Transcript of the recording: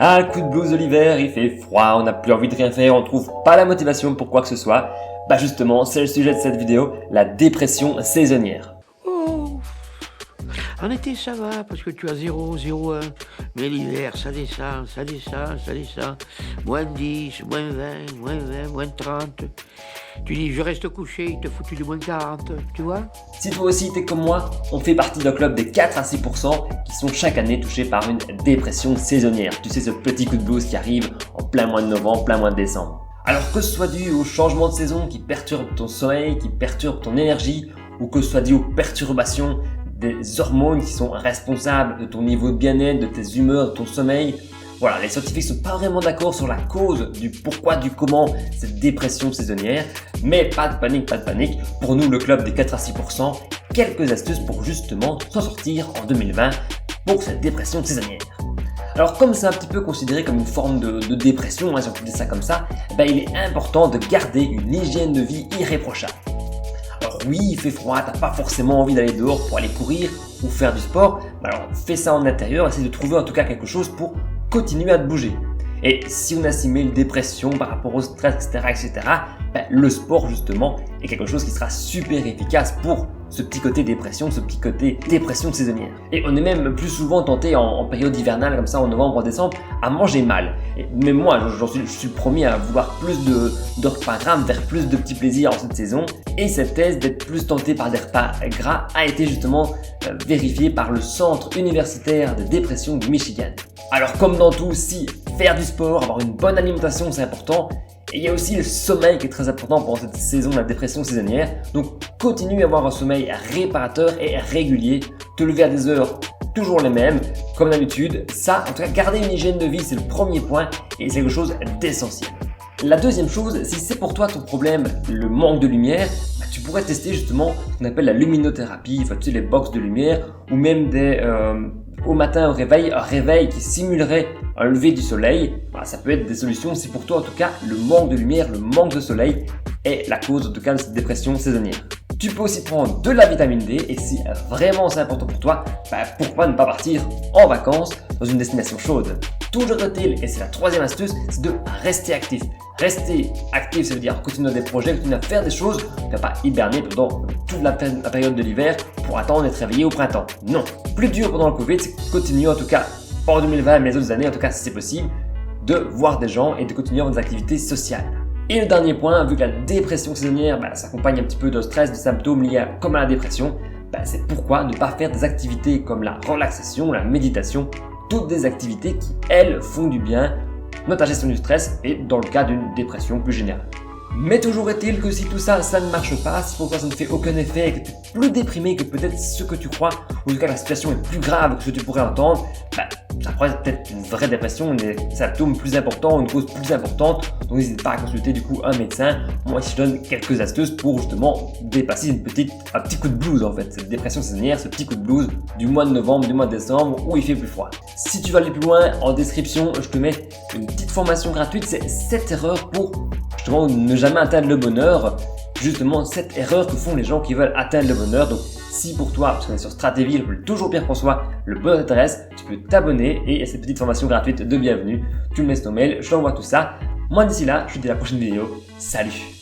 Ah, le coup de blues de l'hiver, il fait froid, on n'a plus envie de rien faire, on trouve pas la motivation pour quoi que ce soit. Bah justement, c'est le sujet de cette vidéo, la dépression saisonnière. Oh, en été ça va parce que tu as 0, 0,1. Mais l'hiver ça descend, ça descend, ça descend. Moins 10, moins 20, moins 20, moins 30. Tu dis je reste couché, il te foutu du moins 40, tu vois? Si toi aussi t'es comme moi, on fait partie d'un club des 4 à 6% qui sont chaque année touchés par une dépression saisonnière. Tu sais, ce petit coup de blues qui arrive en plein mois de novembre, plein mois de décembre. Alors que ce soit dû au changement de saison qui perturbe ton sommeil, qui perturbe ton énergie, ou que ce soit dû aux perturbations des hormones qui sont responsables de ton niveau de bien-être, de tes humeurs, de ton sommeil. Voilà, les scientifiques sont pas vraiment d'accord sur la cause du pourquoi, du comment cette dépression saisonnière. Mais pas de panique. Pour nous, le club des 4 à 6%, quelques astuces pour justement s'en sortir en 2020 pour cette dépression saisonnière. Alors comme c'est un petit peu considéré comme une forme de dépression, si on peut dire ça comme ça, il est important de garder une hygiène de vie irréprochable. Alors oui, il fait froid, t'as pas forcément envie d'aller dehors pour aller courir ou faire du sport, alors fais ça en intérieur, essaie de trouver en tout cas quelque chose pour continuer à te bouger. Et si on assimile dépression par rapport au stress, etc., le sport justement est quelque chose qui sera super efficace pour ce petit côté dépression saisonnière. Et on est même plus souvent tenté en période hivernale, comme ça en novembre, en décembre, à manger mal. Et même moi, je suis le premier à vouloir plus de repas gras, vers plus de petits plaisirs en cette saison. Et cette thèse d'être plus tenté par des repas gras a été justement vérifiée par le Centre universitaire de dépression du Michigan. Alors comme dans tout, si faire du sport, avoir une bonne alimentation c'est important, et il y a aussi le sommeil qui est très important pendant cette saison de la dépression saisonnière. Donc continue à avoir un sommeil réparateur et régulier, te lever à des heures toujours les mêmes, comme d'habitude. Ça, en tout cas, garder une hygiène de vie, c'est le premier point et c'est quelque chose d'essentiel. La deuxième chose, si c'est pour toi ton problème, le manque de lumière, tu pourrais tester justement ce qu'on appelle la luminothérapie, tu sais, les box de lumière, ou même au matin au réveil, un réveil qui simulerait un lever du soleil. Ça peut être des solutions si pour toi en tout cas le manque de lumière, le manque de soleil est la cause en tout cas de cette dépression saisonnière. Tu peux aussi prendre de la vitamine D et si vraiment c'est important pour toi, pourquoi ne pas partir en vacances dans une destination chaude. Toujours est-il, et c'est la troisième astuce, c'est de rester actif. Rester actif, ça veut dire continuer des projets, continuer à faire des choses, ne pas hiberner pendant toute la période de l'hiver pour attendre d'être réveillé au printemps. Non. Plus dur pendant le Covid, c'est de continuer en tout cas en 2020 mais les autres années, en tout cas si c'est possible, de voir des gens et de continuer des activités sociales. Et le dernier point, vu que la dépression saisonnière s'accompagne un petit peu de stress, de symptômes liés comme à la dépression, c'est pourquoi ne pas faire des activités comme la relaxation, la méditation, toutes des activités qui, elles, font du bien dans ta gestion du stress et dans le cas d'une dépression plus générale. Mais toujours est-il que si tout ça, ça ne marche pas, si pour toi ça ne fait aucun effet et que tu es plus déprimé que peut-être ce que tu crois, ou en tout cas la situation est plus grave que ce que tu pourrais entendre, ça pourrait être peut-être une vraie dépression, des symptômes plus importants, une cause plus importante, donc n'hésite pas à consulter du coup un médecin. Moi ici je donne quelques astuces pour justement dépasser un petit coup de blues en fait, cette dépression saisonnière, ce petit coup de blues du mois de novembre, du mois de décembre où il fait plus froid. Si tu veux aller plus loin, en description je te mets une petite formation gratuite, c'est 7 erreurs pour justement ne jamais atteindre le bonheur, justement 7 erreurs que font les gens qui veulent atteindre le bonheur. Donc si pour toi, parce qu'on est sur Stratéville, toujours Pierre-François, le bonheur t'intéresse, tu peux t'abonner et il y a cette petite formation gratuite de bienvenue. Tu me laisses ton mail, je t'envoie tout ça. Moi d'ici là, je te dis à la prochaine vidéo. Salut!